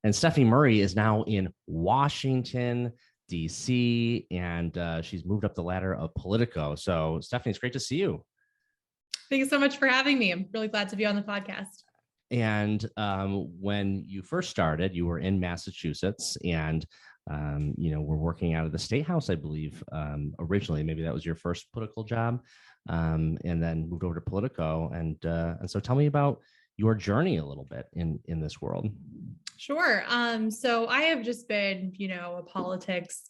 And Stephanie Murray is now in Washington, DC, and she's moved up the ladder of Politico. So Stephanie, it's great to see you. Thank you so much for having me. I'm really glad to be on the podcast. And when you first started, you were in Massachusetts, and we're working out of the statehouse, I believe, originally. Maybe that was your first political job, and then moved over to Politico. And so, tell me about your journey a little bit in this world. Sure. So I have just been, a politics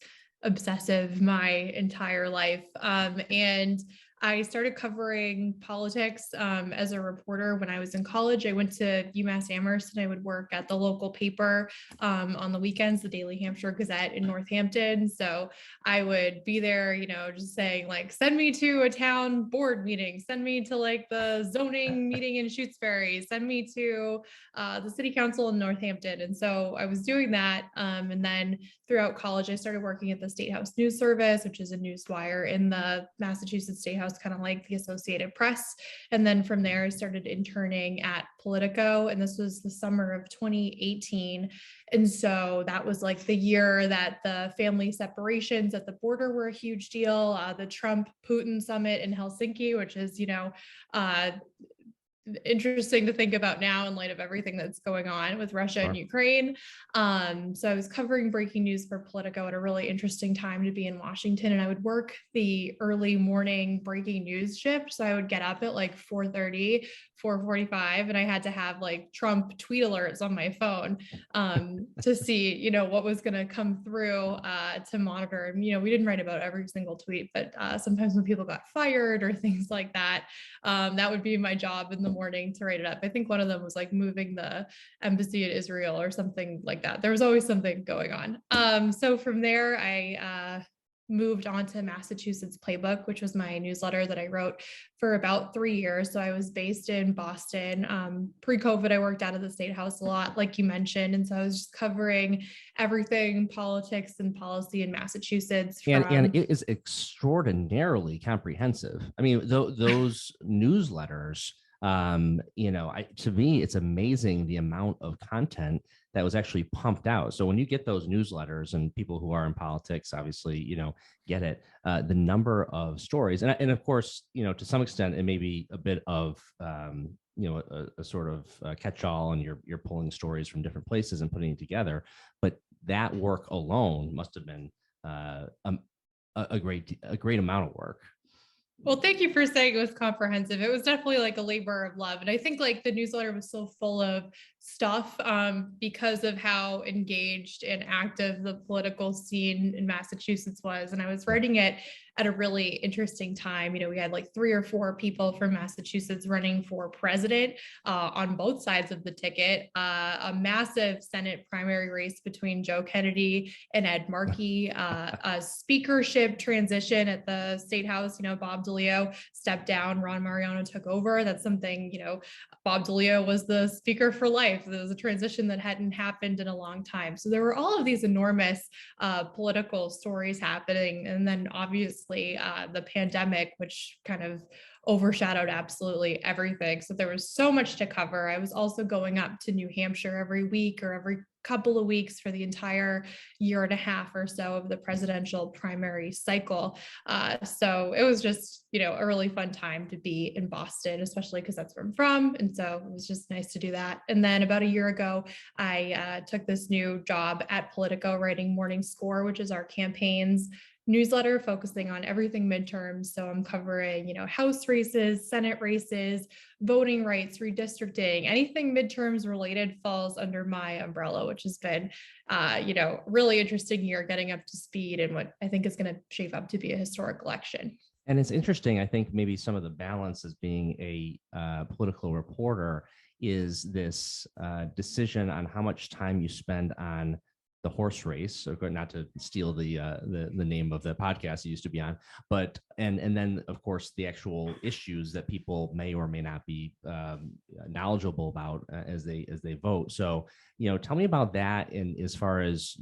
obsessive my entire life, and I started covering politics as a reporter when I was in college. I went to UMass Amherst and I would work at the local paper on the weekends, the Daily Hampshire Gazette in Northampton. So I would be there, just saying like, send me to a town board meeting, send me to like the zoning meeting in Shutesbury, send me to the city council in Northampton. And so I was doing that. And then throughout college, I started working at the Statehouse News Service, which is a newswire in the Massachusetts Statehouse, kind of like the Associated Press. And then from there, I started interning at Politico, and this was the summer of 2018. And so that was like the year that the family separations at the border were a huge deal. The Trump-Putin summit in Helsinki, which is, interesting to think about now in light of everything that's going on with Russia and Ukraine. So I was covering breaking news for Politico at a really interesting time to be in Washington, and I would work the early morning breaking news shift. So I would get up at like 4:30, 4:45, and I had to have like Trump tweet alerts on my phone to see, what was going to come through to monitor. And, we didn't write about every single tweet, but sometimes when people got fired or things like that, that would be my job in the morning to write it up. I think one of them was like moving the embassy in Israel or something like that. There was always something going on. So from there, I moved on to Massachusetts Playbook, which was my newsletter that I wrote for about 3 years. So I was based in Boston. Pre-COVID, I worked out of the State House a lot, like you mentioned. And so I was just covering everything politics and policy in Massachusetts. And it is extraordinarily comprehensive. I mean, those newsletters, to me, it's amazing the amount of content that was actually pumped out. So when you get those newsletters, and people who are in politics, obviously, get it, the number of stories, and of course, to some extent, it may be a bit of, a sort of catch-all, and you're pulling stories from different places and putting it together. But that work alone must have been a great amount of work. Well, thank you for saying it was comprehensive. It was definitely like a labor of love. And I think like the newsletter was so full of stuff because of how engaged and active the political scene in Massachusetts was. And I was writing it at a really interesting time. We had like 3 or 4 people from Massachusetts running for president on both sides of the ticket, a massive Senate primary race between Joe Kennedy and Ed Markey, a speakership transition at the State House. Bob DeLeo stepped down, Ron Mariano took over. That's something, Bob DeLeo was the speaker for life. There was a transition that hadn't happened in a long time. So there were all of these enormous political stories happening. And then obviously the pandemic, which kind of overshadowed absolutely everything. So there was so much to cover. I was also going up to New Hampshire every week or every couple of weeks for the entire year and a half or so of the presidential primary cycle. So it was just, a really fun time to be in Boston, especially because that's where I'm from. And so it was just nice to do that. And then about a year ago, I took this new job at Politico writing Morning Score, which is our campaign's newsletter focusing on everything midterms. So I'm covering, House races, Senate races, voting rights, redistricting, anything midterms related falls under my umbrella, which has been, really interesting year getting up to speed in what I think is going to shape up to be a historic election. And it's interesting. I think maybe some of the balance as being a political reporter is this decision on how much time you spend on the horse race. So not to steal the name of the podcast you used to be on, but and then of course the actual issues that people may or may not be knowledgeable about as they vote. So tell me about that. And as far as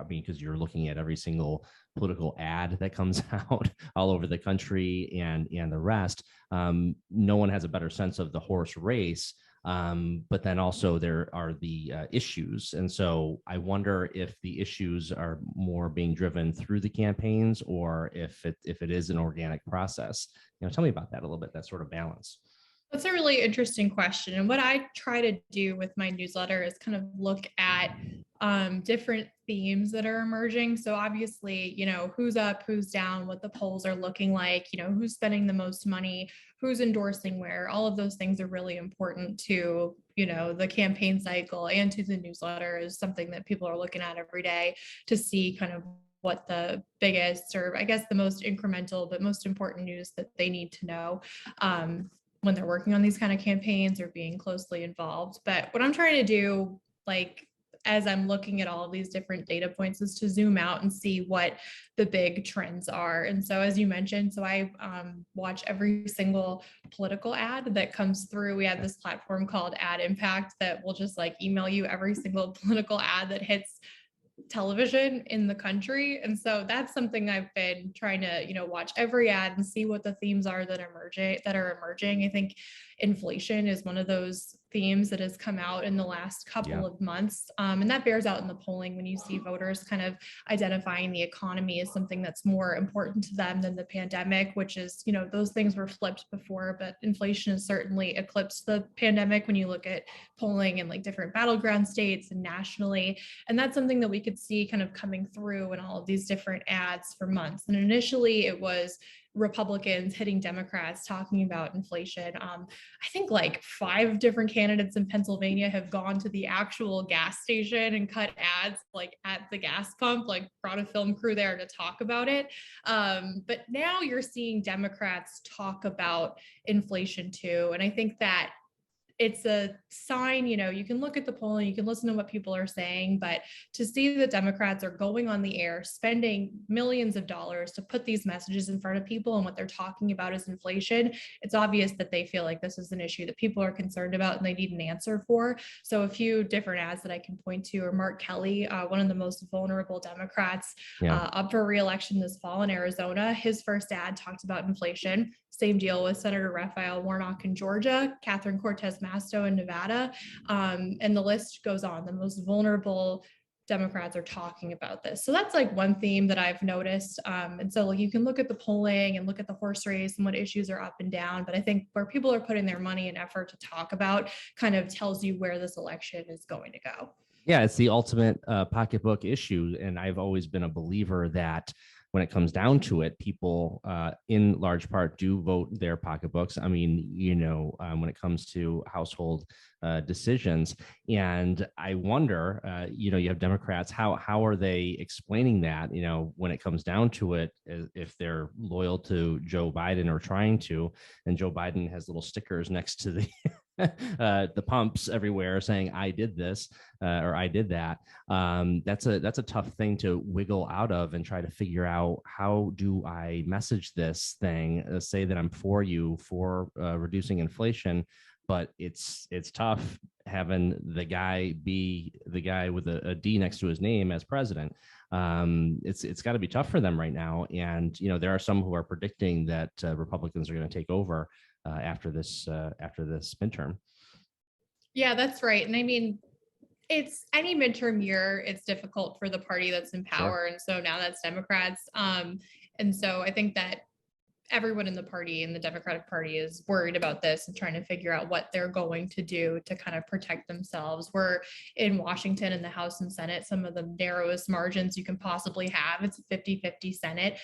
because you're looking at every single political ad that comes out all over the country and the rest, no one has a better sense of the horse race. But then also there are the issues. And so I wonder if the issues are more being driven through the campaigns, or if it is an organic process. Tell me about that a little bit, that sort of balance. That's a really interesting question. And what I try to do with my newsletter is kind of look at different themes that are emerging. So obviously, who's up, who's down, what the polls are looking like, who's spending the most money, who's endorsing where. All of those things are really important to, the campaign cycle, and to the newsletter is something that people are looking at every day to see kind of what the biggest, or I guess the most incremental but most important news that they need to know when they're working on these kind of campaigns or being closely involved. But what I'm trying to do, like, as I'm looking at all of these different data points, is to zoom out and see what the big trends are. And so, as you mentioned, so I watch every single political ad that comes through. We have this platform called Ad Impact that will just like email you every single political ad that hits television in the country. And so that's something I've been trying to, watch every ad and see what the themes are that are emerging. I think inflation is one of those themes that has come out in the last couple of months. And that bears out in the polling when you see voters kind of identifying the economy as something that's more important to them than the pandemic, which is, those things were flipped before, but inflation has certainly eclipsed the pandemic when you look at polling in like different battleground states and nationally. And that's something that we could see kind of coming through in all of these different ads for months. And initially it was Republicans hitting Democrats talking about inflation. I think like 5 different candidates in Pennsylvania have gone to the actual gas station and cut ads like at the gas pump, like brought a film crew there to talk about it. But now you're seeing Democrats talk about inflation too. And I think that it's a sign, you can look at the polling, you can listen to what people are saying, but to see that Democrats are going on the air, spending millions of dollars to put these messages in front of people, and what they're talking about is inflation, it's obvious that they feel like this is an issue that people are concerned about and they need an answer for. So a few different ads that I can point to are Mark Kelly, one of the most vulnerable Democrats up for re-election this fall in Arizona. His first ad talked about inflation. Same deal with Senator Raphael Warnock in Georgia, Catherine Cortez Masto in Nevada, and the list goes on. The most vulnerable Democrats are talking about this. So that's like one theme that I've noticed. And so like you can look at the polling and look at the horse race and what issues are up and down. But I think where people are putting their money and effort to talk about kind of tells you where this election is going to go. Yeah, it's the ultimate pocketbook issue. And I've always been a believer that when it comes down to it, people in large part do vote their pocketbooks. I mean, when it comes to household decisions. And I wonder, you have Democrats, how are they explaining that, when it comes down to it, if they're loyal to Joe Biden or trying to, and Joe Biden has little stickers next to the pumps everywhere saying I did this or I did that. That's a tough thing to wiggle out of and try to figure out, how do I message this thing, say that I'm for you for reducing inflation, but it's tough having the guy be the guy with a D next to his name as president. It's got to be tough for them right now. And there are some who are predicting that Republicans are going to take over after this midterm. Yeah, that's right. And I mean, it's any midterm year, it's difficult for the party that's in power. Sure. And so now that's Democrats. And so I think that everyone in the party, in the Democratic Party, is worried about this and trying to figure out what they're going to do to kind of protect themselves. We're in Washington in the House and Senate, some of the narrowest margins you can possibly have. It's a 50-50 Senate.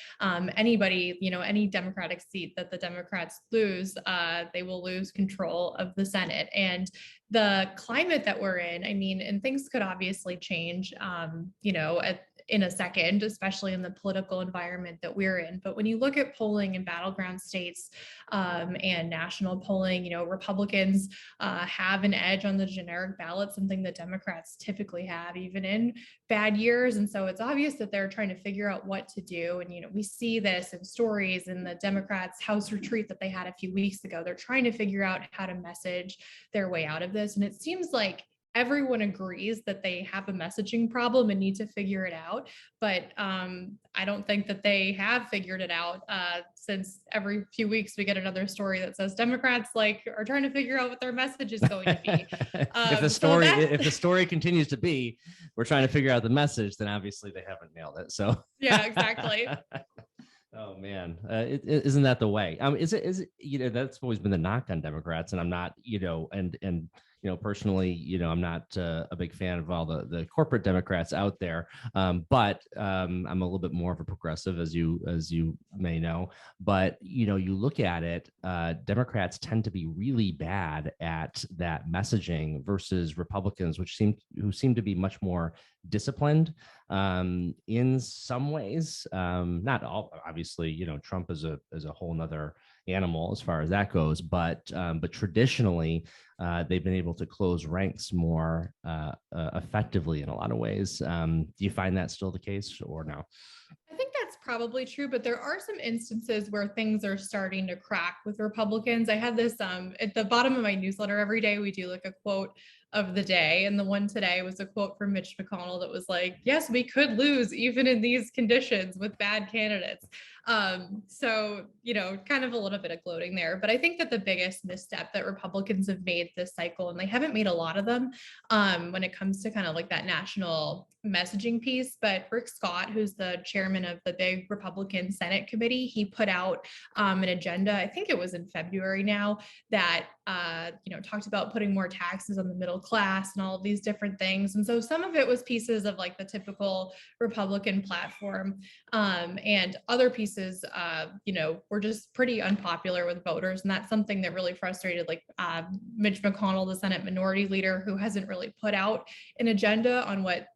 Anybody, any Democratic seat that the Democrats lose, they will lose control of the Senate. And the climate that we're in, I mean, and things could obviously change, in a second, especially in the political environment that we're in. But when you look at polling in battleground states and national polling, Republicans have an edge on the generic ballot, something that Democrats typically have, even in bad years. And so it's obvious that they're trying to figure out what to do. And, we see this in stories in the Democrats' House retreat that they had a few weeks ago. They're trying to figure out how to message their way out of this. And it seems like everyone agrees that they have a messaging problem and need to figure it out. But I don't think that they have figured it out, since every few weeks we get another story that says Democrats are trying to figure out what their message is going to be. If the story continues to be, we're trying to figure out the message, then obviously they haven't nailed it. So yeah, exactly. Oh man, isn't that the way? Is it, that's always been the knock on Democrats, and I'm not, and personally, I'm not a big fan of all the corporate Democrats out there. But I'm a little bit more of a progressive, as you may know. But you look at it, Democrats tend to be really bad at that messaging versus Republicans, who seem to be much more disciplined in some ways. Not all, obviously. Trump is a whole nother animal as far as that goes, but traditionally they've been able to close ranks more effectively in a lot of ways. Do you find that still the case or no? I think that's probably true, but there are some instances where things are starting to crack with Republicans. I had this at the bottom of my newsletter every day, we do like a quote of the day. And the one today was a quote from Mitch McConnell that was like, yes, we could lose even in these conditions with bad candidates. So, kind of a little bit of gloating there. But I think that the biggest misstep that Republicans have made this cycle, and they haven't made a lot of them when it comes to kind of like that national messaging piece, but Rick Scott, who's the chairman of the big Republican Senate committee, he put out an agenda, I think it was in February now, that talked about putting more taxes on the middle class and all of these different things. And so some of it was pieces of like the typical Republican platform, and other pieces were just pretty unpopular with voters. And that's something that really frustrated Mitch McConnell, the Senate minority leader, who hasn't really put out an agenda on what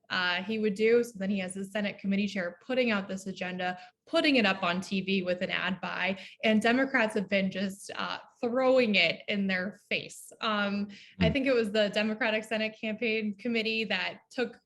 he would do. So then he has his Senate committee chair putting out this agenda, putting it up on TV with an ad buy, and Democrats have been just throwing it in their face. I think it was the Democratic Senate Campaign Committee that took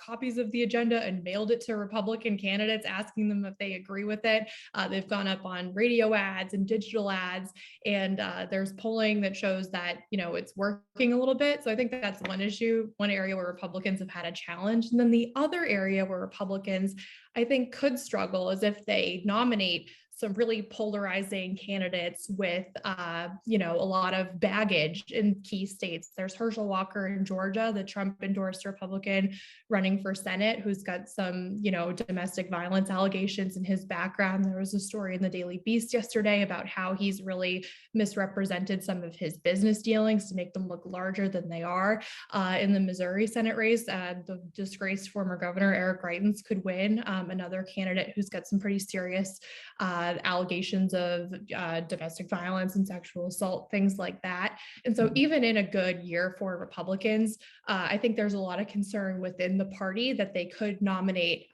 copies of the agenda and mailed it to Republican candidates, asking them if they agree with it. They've gone up on radio ads and digital ads, and there's polling that shows that it's working a little bit. So I think that's one area where Republicans have had a challenge. And then the other area where Republicans, I think, could struggle is if they nominate some really polarizing candidates with, a lot of baggage in key states. There's Herschel Walker in Georgia, the Trump-endorsed Republican running for Senate, who's got some, domestic violence allegations in his background. There was a story in the Daily Beast yesterday about how he's really misrepresented some of his business dealings to make them look larger than they are. In the Missouri Senate race, the disgraced former governor Eric Greitens could win, another candidate who's got some pretty serious allegations of domestic violence and sexual assault, things like that. And so even in a good year for Republicans, I think there's a lot of concern within the party that they could nominate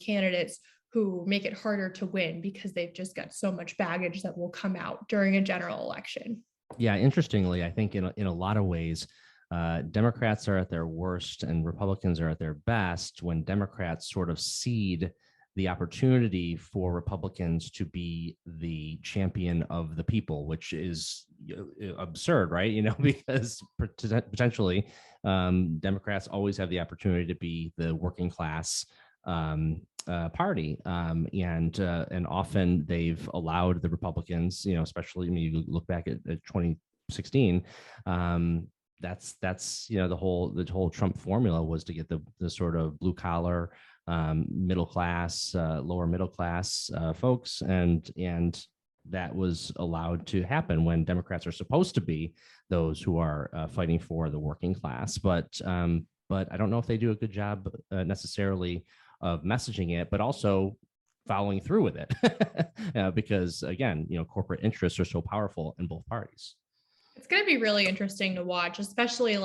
candidates who make it harder to win because they've just got so much baggage that will come out during a general election. Yeah, interestingly, I think in a lot of ways, Democrats are at their worst and Republicans are at their best when Democrats sort of cede the opportunity for Republicans to be the champion of the people, which is absurd, right? Because potentially Democrats always have the opportunity to be the working class party, and often they've allowed the Republicans, especially you look back at 2016. That's the whole Trump formula was to get the sort of blue collar, middle class, lower middle class folks, and that was allowed to happen when Democrats are supposed to be those who are fighting for the working class. But I don't know if they do a good job necessarily of messaging it, but also following through with it, because again, corporate interests are so powerful in both parties. It's going to be really interesting to watch, especially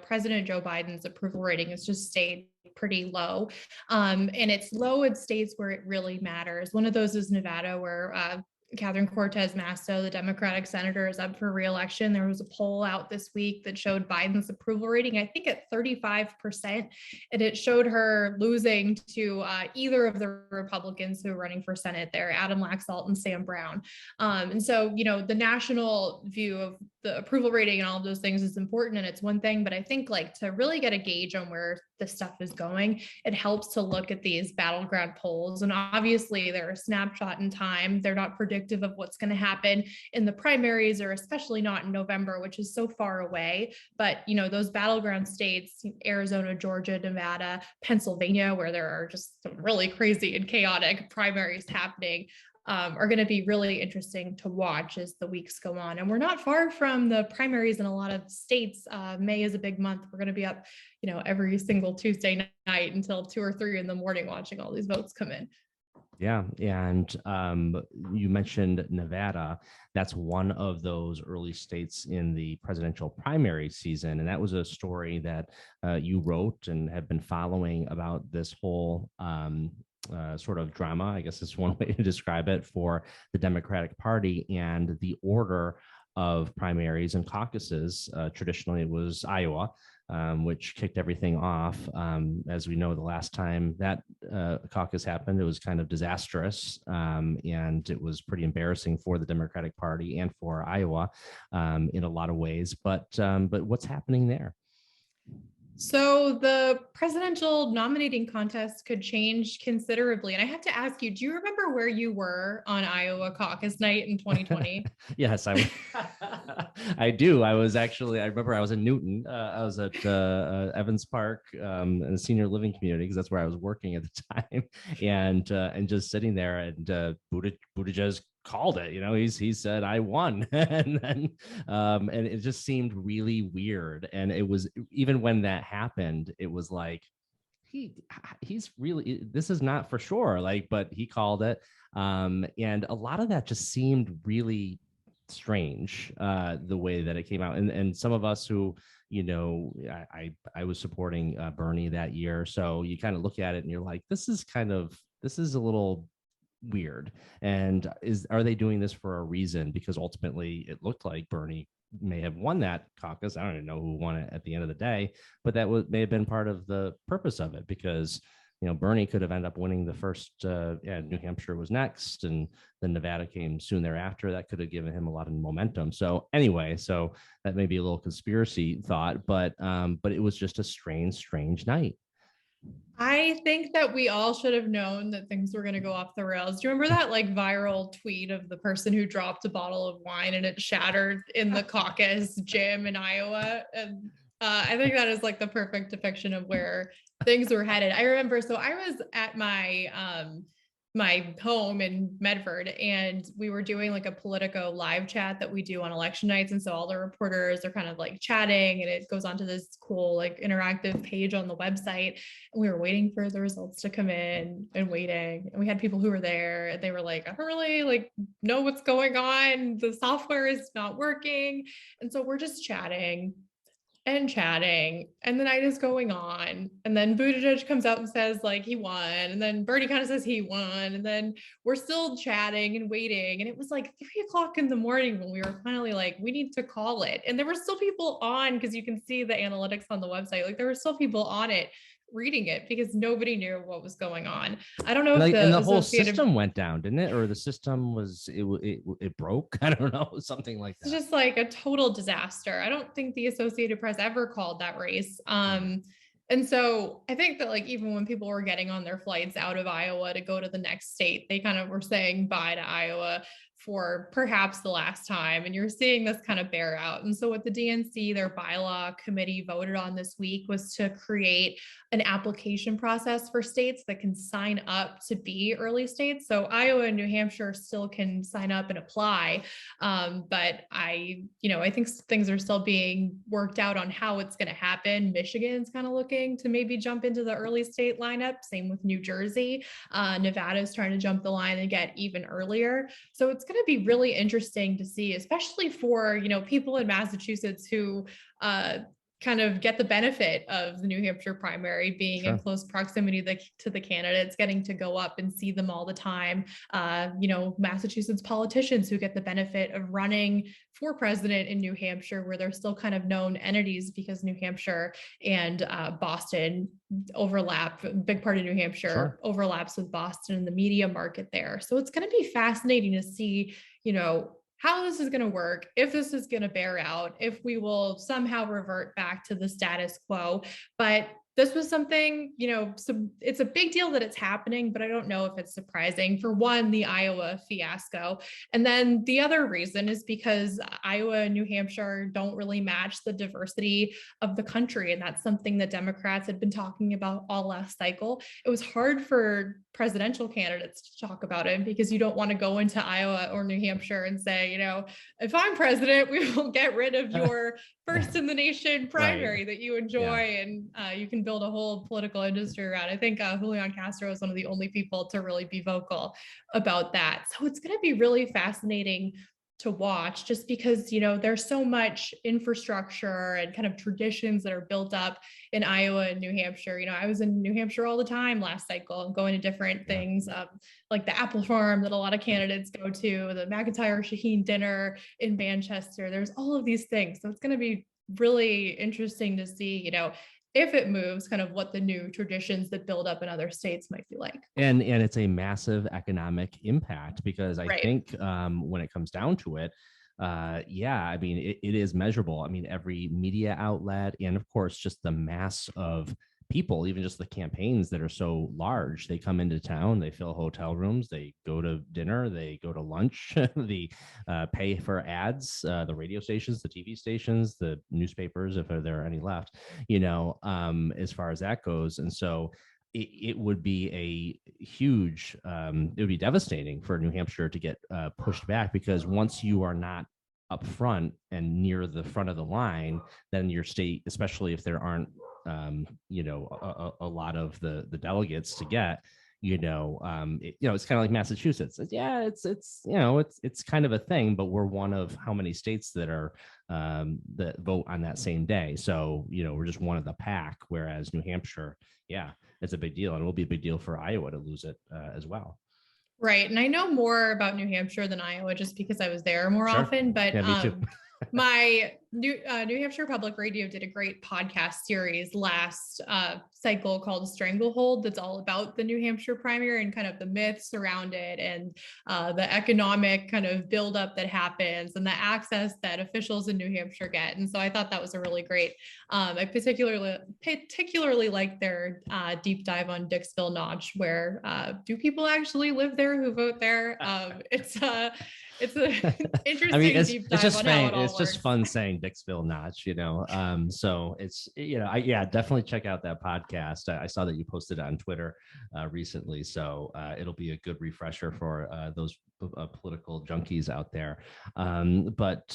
President Joe Biden's approval rating has just stayed pretty low. And it's low in states where it really matters. One of those is Nevada, where Catherine Cortez Masto, the Democratic senator, is up for re-election. There was a poll out this week that showed Biden's approval rating, I think, at 35%, and it showed her losing to either of the Republicans who are running for Senate there, Adam Laxalt and Sam Brown. And so, the national view of the approval rating and all of those things is important, and it's one thing, but I think like to really get a gauge on where this stuff is going, it helps to look at these battleground polls. And obviously they're a snapshot in time. They're not predictive of what's going to happen in the primaries, or especially not in November, which is so far away. But, those battleground states, Arizona, Georgia, Nevada, Pennsylvania, where there are just some really crazy and chaotic primaries happening, are going to be really interesting to watch as the weeks go on. And we're not far from the primaries in a lot of states. May is a big month. We're going to be up, every single Tuesday night until 2 or 3 in the morning watching all these votes come in. Yeah. And you mentioned Nevada. That's one of those early states in the presidential primary season. And that was a story that you wrote and have been following about this whole sort of drama, I guess is one way to describe it, for the Democratic Party and the order of primaries and caucuses. Traditionally, it was Iowa, which kicked everything off. As we know, the last time that caucus happened, it was kind of disastrous, and it was pretty embarrassing for the Democratic Party and for Iowa in a lot of ways. But what's happening there? So the presidential nominating contest could change considerably. And I have to ask you, do you remember where you were on Iowa caucus night in 2020? Yes, I do. I remember I was in Newton. I was at Evans Park in a senior living community, because that's where I was working at the time. And just sitting there, and Buttigieg called it. He said I won, and then and it just seemed really weird. And it was, even when that happened, it was like he's really, this is not for sure, but he called it. And a lot of that just seemed really strange, the way that it came out. And some of us who, I was supporting Bernie that year, so you kind of look at it and you're like, this is a little weird. And are they doing this for a reason? Because ultimately it looked like Bernie may have won that caucus. I don't even know who won it at the end of the day, but that may have been part of the purpose of it, because Bernie could have ended up winning the first. New Hampshire was next, and then Nevada came soon thereafter. That could have given him a lot of momentum. So anyway, so that may be a little conspiracy thought, but it was just a strange night. I think that we all should have known that things were going to go off the rails. Do you remember that viral tweet of the person who dropped a bottle of wine and it shattered in the caucus gym in Iowa? And I think that is the perfect depiction of where things were headed. I remember, so I was at my home in Medford, and we were doing a Politico live chat that we do on election nights. And so all the reporters are kind of chatting, and it goes onto this cool interactive page on the website. And we were waiting for the results to come in and waiting. And we had people who were there, and they were like, I don't really know what's going on. The software is not working. And so we're just chatting and the night is going on, and then Buttigieg comes out and says he won, and then Bernie kind of says he won, and then we're still chatting and waiting, and it was 3:00 in the morning when we were finally we need to call it. And there were still people on, because you can see the analytics on the website, there were still people on it reading it, because nobody knew what was going on. I don't know if the whole system went down, didn't it? Or the system it broke. I don't know, something like that. It's just a total disaster. I don't think the Associated Press ever called that race. And so I think that even when people were getting on their flights out of Iowa to go to the next state, they kind of were saying bye to Iowa for perhaps the last time. And you're seeing this kind of bear out. And so what the DNC, their bylaw committee, voted on this week was to create an application process for states that can sign up to be early states. So Iowa and New Hampshire still can sign up and apply. But I think things are still being worked out on how it's going to happen. Michigan's kind of looking to maybe jump into the early state lineup. Same with New Jersey. Nevada's trying to jump the line and get even earlier. So it's going to be really interesting to see, especially for, people in Massachusetts who kind of get the benefit of the New Hampshire primary, being in Sure. close proximity to the candidates, getting to go up and see them all the time. Massachusetts politicians who get the benefit of running for president in New Hampshire, where they're still kind of known entities because New Hampshire and Boston overlap. A big part of New Hampshire Sure. overlaps with Boston and the media market there. So it's going to be fascinating to see, how this is going to work, if this is going to bear out, if we will somehow revert back to the status quo. But this was something, it's a big deal that it's happening, but I don't know if it's surprising. For one, the Iowa fiasco. And then the other reason is because Iowa and New Hampshire don't really match the diversity of the country. And that's something that Democrats had been talking about all last cycle. It was hard for presidential candidates to talk about it because you don't want to go into Iowa or New Hampshire and say, if I'm president, we will get rid of your first in the nation primary Right. that you enjoy, and you can build a whole political industry around. I think Julian Castro is one of the only people to really be vocal about that. So it's going to be really fascinating to watch, just because there's so much infrastructure and kind of traditions that are built up in Iowa and New Hampshire. I was in New Hampshire all the time last cycle and going to different things, like the apple farm that a lot of candidates go to, the McIntyre Shaheen dinner in Manchester. There's all of these things, so it's going to be really interesting to see if it moves, kind of what the new traditions that build up in other states might be like. And it's a massive economic impact, because I think when it comes down to it, I mean, it is measurable. I mean, every media outlet, and of course, just the mass of people, even just the campaigns that are so large, they come into town, they fill hotel rooms, they go to dinner, they go to lunch, they pay for ads, the radio stations, the TV stations, the newspapers, if there are any left, as far as that goes. And so it would be a huge, it would be devastating for New Hampshire to get pushed back, because once you are not up front and near the front of the line, then your state, especially if there aren't, a lot of the delegates to get, it's kind of like Massachusetts. It's kind of a thing, but we're one of how many states that are that vote on that same day. So, we're just one of the pack, whereas New Hampshire, it's a big deal, and it will be a big deal for Iowa to lose it as well. Right. And I know more about New Hampshire than Iowa just because I was there more often. But me too. my New Hampshire Public Radio did a great podcast series last cycle called Stranglehold, that's all about the New Hampshire primary and kind of the myths around it, and the economic kind of buildup that happens and the access that officials in New Hampshire get. And so I thought that was a really great. I particularly like their deep dive on Dixville Notch, where do people actually live there who vote there? It's an interesting I mean, deep dive on how it all it's just works. fun saying Dixville Notch, so it's, definitely check out that podcast. I saw that you posted it on Twitter recently, so it'll be a good refresher for those political junkies out there. But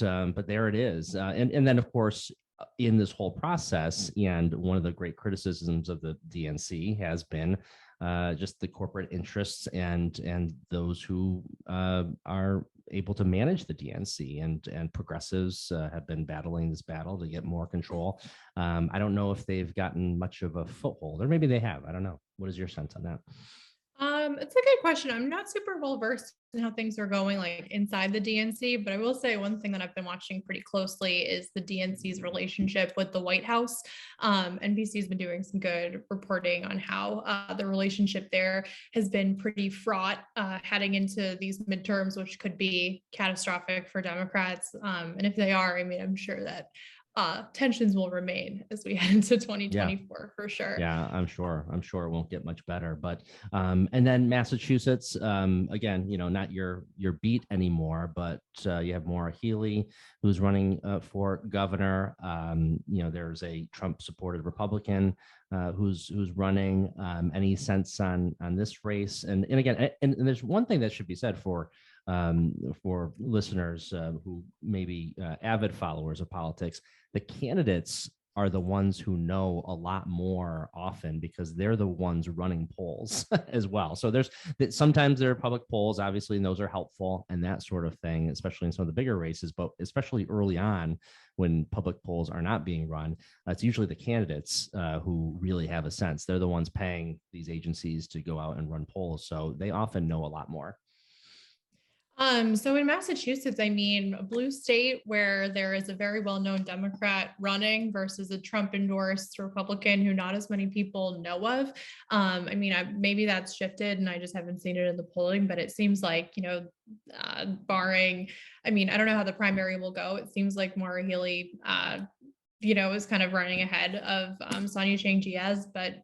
there it is. And then, of course, in this whole process, and one of the great criticisms of the DNC has been just the corporate interests and those who are able to manage the DNC, and progressives have been battling this battle to get more control. I don't know if they've gotten much of a foothold, or maybe they have. I don't know. What is your sense on that? It's a good question. I'm not super well versed in how things are going like inside the DNC, but I will say one thing that I've been watching pretty closely is the DNC's relationship with the White House. NBC has been doing some good reporting on how the relationship there has been pretty fraught heading into these midterms, which could be catastrophic for Democrats. And if they are, I mean, I'm sure that tensions will remain as we head into 2024 for sure. Yeah, I'm sure it won't get much better. But and then Massachusetts, again, not your beat anymore, but you have Maura Healey, who's running for governor. There's a Trump supported Republican who's running. Any sense on this race? And again, and there's one thing that should be said for listeners who may be avid followers of politics. The candidates are the ones who know a lot more often, because they're the ones running polls as well. So there's that sometimes there are public polls, obviously, and those are helpful and that sort of thing, especially in some of the bigger races, but especially early on when public polls are not being run, it's usually the candidates who really have a sense. They're the ones paying these agencies to go out and run polls. So they often know a lot more. So in Massachusetts, I mean, a blue state where there is a very well-known Democrat running versus a Trump-endorsed Republican who not as many people know of. I mean, maybe that's shifted and I just haven't seen it in the polling, but it seems like, barring, I mean, I don't know how the primary will go. It seems like Maura Healey, is kind of running ahead of Sonia Chang-Diaz, but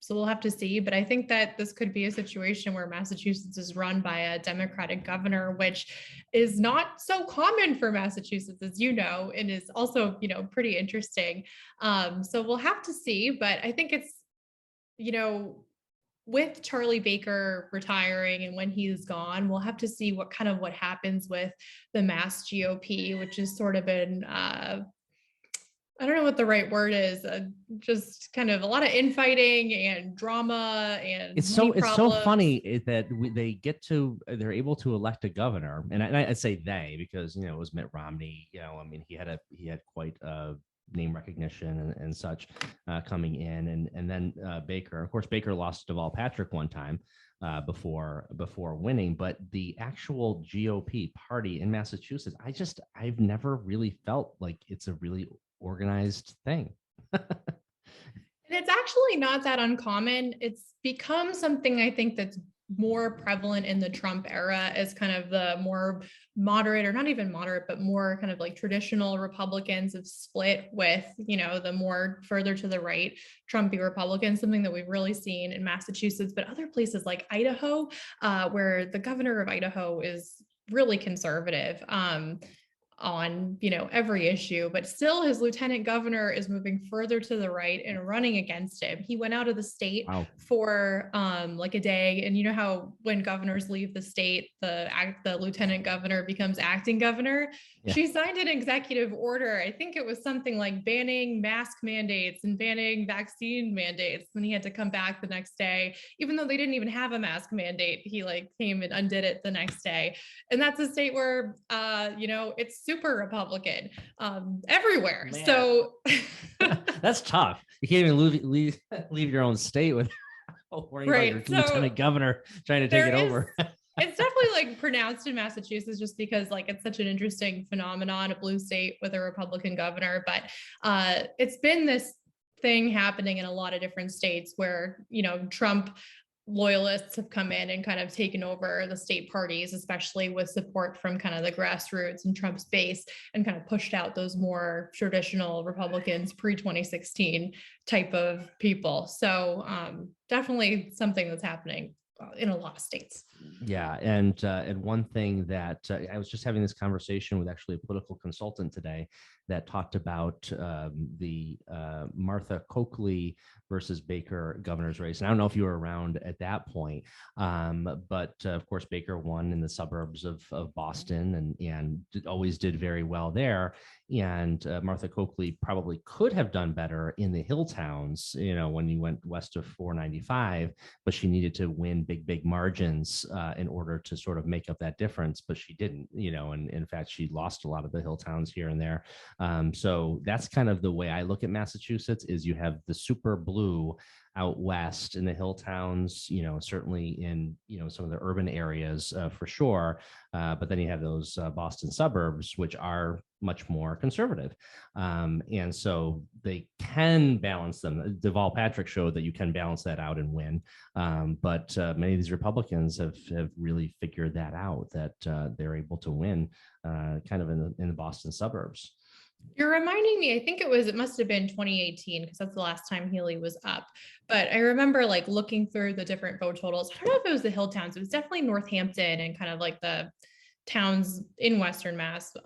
so we'll have to see. But I think that this could be a situation where Massachusetts is run by a Democratic governor, which is not so common for Massachusetts, as you know, and is also, pretty interesting. So we'll have to see. But I think it's, with Charlie Baker retiring and when he's gone, we'll have to see what happens with the Mass GOP, which has sort of been I don't know what the right word is. Just kind of a lot of infighting and drama and it's so funny that they're able to elect a governor, and I say they because it was Mitt Romney. I mean he had quite a name recognition and such coming in, and then Baker. Of course, Baker lost to Deval Patrick one time before winning, but the actual GOP party in Massachusetts, I've never really felt like it's a really organized thing. And it's actually not that uncommon. It's become something I think that's more prevalent in the Trump era as kind of the more moderate, or not even moderate, but more kind of like traditional Republicans have split with, the more further to the right Trumpy Republicans, something that we've really seen in Massachusetts, but other places like Idaho, where the governor of Idaho is really conservative. On every issue, but still his lieutenant governor is moving further to the right and running against him. He went out of the state for like a day, and you know how when governors leave the state, the lieutenant governor becomes acting governor. Yeah. She signed an executive order. I think it was something like banning mask mandates and banning vaccine mandates. And he had to come back the next day, even though they didn't even have a mask mandate. He came and undid it the next day. And that's a state where it's super Republican everywhere. Man. So that's tough. You can't even leave your own state with worrying about your lieutenant governor trying to take it over. It's definitely pronounced in Massachusetts just because it's such an interesting phenomenon, a blue state with a Republican governor. But it's been this thing happening in a lot of different states where, Trump loyalists have come in and kind of taken over the state parties, especially with support from kind of the grassroots and Trump's base, and kind of pushed out those more traditional Republicans pre-2016 type of people. So definitely something that's happening in a lot of states. Yeah, and one thing that I was just having this conversation with actually a political consultant today that talked about the Martha Coakley versus Baker governor's race. And I don't know if you were around at that point, but of course Baker won in the suburbs of Boston and always did very well there. And Martha Coakley probably could have done better in the hill towns, when you went west of 495, but she needed to win big margins in order to sort of make up that difference, but she didn't, and in fact, she lost a lot of the hill towns here and there. So that's kind of the way I look at Massachusetts is you have the super blue out west in the hill towns, certainly in, some of the urban areas for sure. But then you have those Boston suburbs, which are much more conservative. And so they can balance them. Deval Patrick showed that you can balance that out and win. But many of these Republicans have really figured that out, that they're able to win kind of in the Boston suburbs. You're reminding me, I think it must have been 2018, because that's the last time Healey was up. But I remember looking through the different vote totals. I don't know if it was the hill towns. It was definitely Northampton and kind of the towns in Western Mass.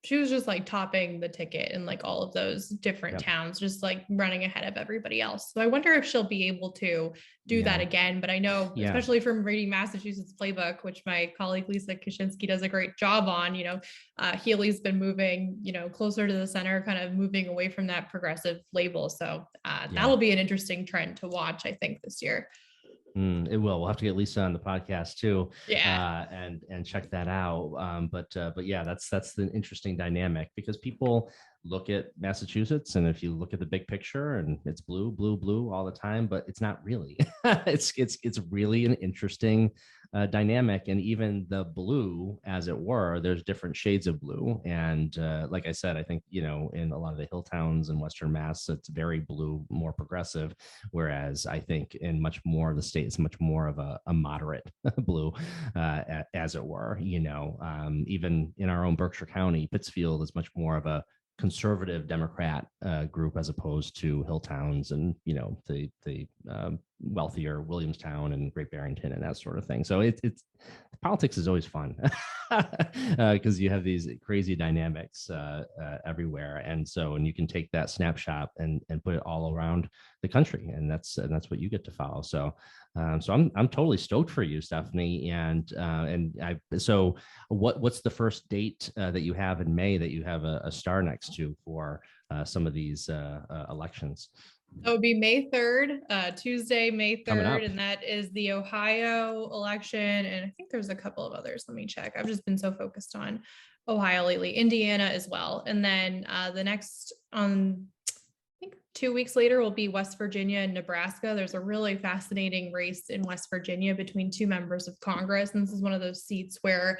she was just like topping the ticket in like all of those different Yep. towns, just like running ahead of everybody else. So I wonder if she'll be able to do that Yeah. again. But I know, Yeah. especially from reading Massachusetts Playbook, which my colleague Lisa Kaczynski does a great job on, Healy's been moving, closer to the center, kind of moving away from that progressive label. So Yeah. that'll be an interesting trend to watch, I think, this year. It will. We'll have to get Lisa on the podcast too, Yeah. and check that out. But yeah, that's the interesting dynamic, because people look at Massachusetts, and if you look at the big picture, and it's blue, blue, blue all the time, but it's not really. it's really an interesting dynamic, and even the blue, as it were, there's different shades of blue. And like I said, I think in a lot of the hill towns in Western Mass, it's very blue, more progressive. Whereas I think in much more of the state, it's much more of a moderate blue, as it were. Even in our own Berkshire County, Pittsfield is much more of a conservative Democrat group, as opposed to hill towns and the wealthier Williamstown and Great Barrington and that sort of thing. So it's politics is always fun, because you have these crazy dynamics everywhere, and you can take that snapshot and put it all around the country, and that's what you get to follow. So I'm totally stoked for you, Stephanie. So what's the first date that you have in May that you have a star next to for some of these elections? That would be May 3rd, Tuesday, May Coming 3rd. up. And that is the Ohio election. And I think there's a couple of others. Let me check. I've just been so focused on Ohio lately, Indiana as well. And then the next on, I think 2 weeks later will be West Virginia and Nebraska. There's a really fascinating race in West Virginia between two members of Congress. And this is one of those seats where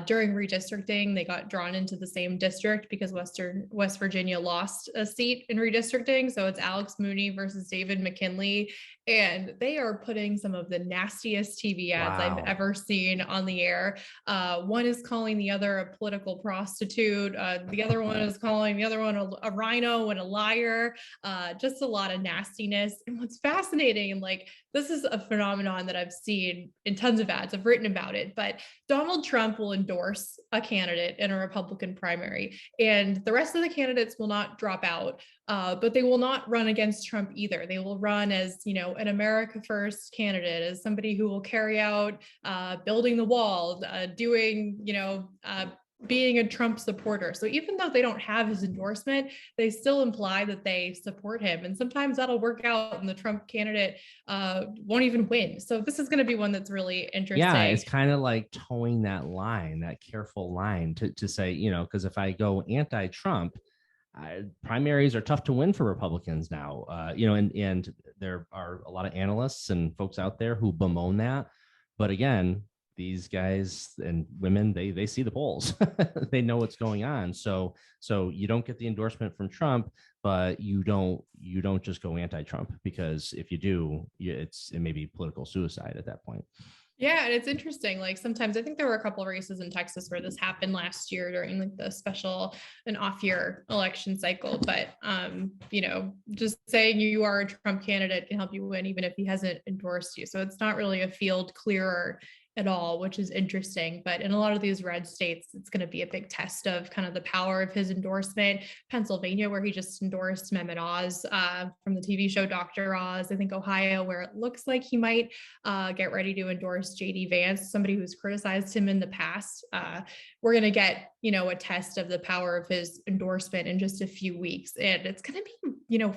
during redistricting, they got drawn into the same district because West Virginia lost a seat in redistricting. So it's Alex Mooney versus David McKinley. And they are putting some of the nastiest TV ads I've ever seen on the air. One is calling the other a political prostitute. The other one is calling the other one a rhino and a liar. Just a lot of nastiness. And what's fascinating, and like this is a phenomenon that I've seen in tons of ads, I've written about it, but Donald Trump will endorse a candidate in a Republican primary, and the rest of the candidates will not drop out, but they will not run against Trump either. They will run as, an America First candidate, as somebody who will carry out building the wall, doing, being a Trump supporter. So even though they don't have his endorsement, they still imply that they support him. And sometimes that'll work out and the Trump candidate won't even win. So this is going to be one that's really interesting. Yeah, it's kind of like towing that line, that careful line to say, because if I go anti-Trump, primaries are tough to win for Republicans now, and there are a lot of analysts and folks out there who bemoan that. But again, these guys and women, they see the polls. They know what's going on. So you don't get the endorsement from Trump, but you don't just go anti-Trump, because if you do, it may be political suicide at that point. Yeah, and it's interesting. Like sometimes I think there were a couple of races in Texas where this happened last year during like the special and off-year election cycle. But just saying you are a Trump candidate can help you win, even if he hasn't endorsed you. So it's not really a field clearer at all, which is interesting. But in a lot of these red states, it's going to be a big test of kind of the power of his endorsement. Pennsylvania, where he just endorsed Mehmet Oz from the TV show Dr. Oz. I think Ohio, where it looks like he might get ready to endorse J.D. Vance, somebody who's criticized him in the past. We're going to get, a test of the power of his endorsement in just a few weeks. And it's going to be,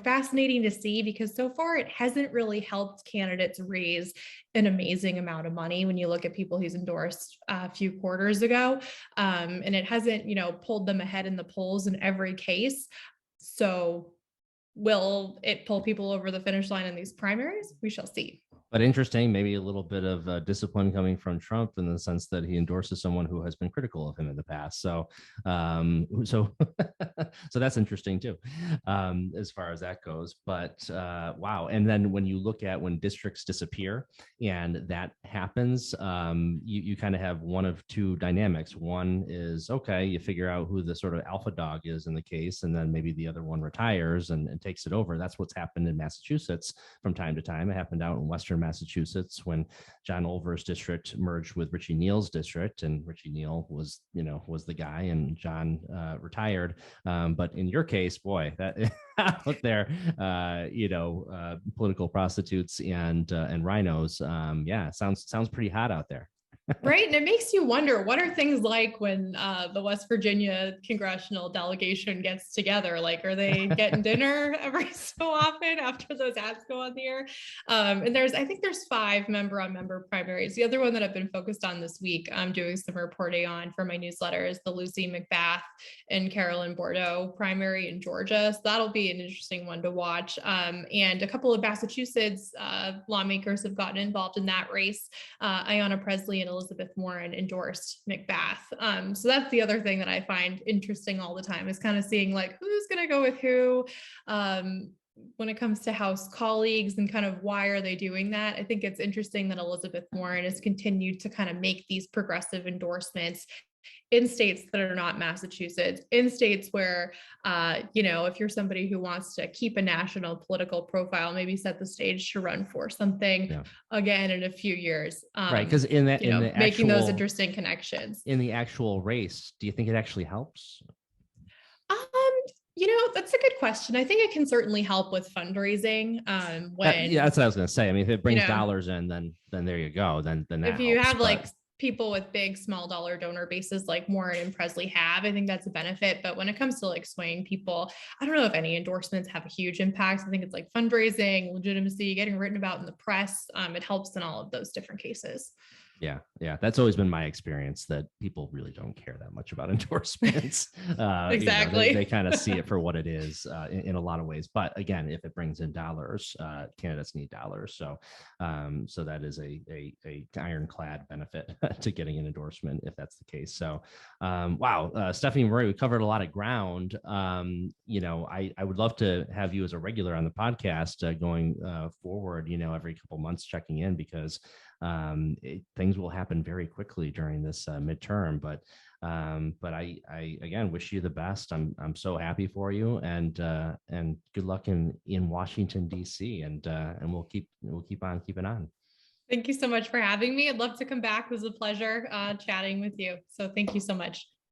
fascinating to see, because so far it hasn't really helped candidates raise an amazing amount of money when you look at people he's endorsed a few quarters ago. And it hasn't, pulled them ahead in the polls in every case. So will it pull people over the finish line in these primaries? We shall see. But interesting, maybe a little bit of discipline coming from Trump, in the sense that he endorses someone who has been critical of him in the past. So so that's interesting too, as far as that goes. But wow. And then when you look at when districts disappear and that happens, you kind of have one of two dynamics. One is, okay, you figure out who the sort of alpha dog is in the case, and then maybe the other one retires and takes it over. That's what's happened in Massachusetts from time to time. It happened out in Western Massachusetts when John Olver's district merged with Richie Neal's district, and Richie Neal was the guy, and John retired. But in your case, boy, that out there, political prostitutes and rhinos, sounds pretty hot out there. Right. And it makes you wonder, what are things like when the West Virginia congressional delegation gets together? Like, are they getting dinner every so often after those ads go on the air? And I think there's 5 member-on-member primaries. The other one that I've been focused on this week, I'm doing some reporting on for my newsletter, is the Lucy McBath and Carolyn Bordeaux primary in Georgia. So that'll be an interesting one to watch. And a couple of Massachusetts lawmakers have gotten involved in that race. Ayanna Presley and Elizabeth Warren endorsed McBath. So that's the other thing that I find interesting all the time, is kind of seeing like who's going to go with who when it comes to House colleagues, and kind of why are they doing that. I think it's interesting that Elizabeth Warren has continued to kind of make these progressive endorsements in states that are not Massachusetts, in states where, if you're somebody who wants to keep a national political profile, maybe set the stage to run for something again in a few years. Right, because making those interesting connections. In the actual race, do you think it actually helps? That's a good question. I think it can certainly help with fundraising. That's what I was going to say. I mean, if it brings dollars in, then there you go. Then that if you helps, have like people with big small dollar donor bases like Warren and Presley have, I think that's a benefit. But when it comes to like swaying people, I don't know if any endorsements have a huge impact. I think it's like fundraising, legitimacy, getting written about in the press. It helps in all of those different cases. Yeah. That's always been my experience, that people really don't care that much about endorsements. Exactly. They kind of see it for what it is in a lot of ways. But again, if it brings in dollars, candidates need dollars. So that is a ironclad benefit to getting an endorsement if that's the case. So, wow, Stephanie Murray, we covered a lot of ground. I would love to have you as a regular on the podcast going forward, every couple months checking in, because things will happen very quickly during this midterm. But I again wish you the best. I'm so happy for you, and good luck in Washington D.C. and we'll keep on keeping on. Thank you so much for having me. I'd love to come back. It was a pleasure chatting with you. So thank you so much.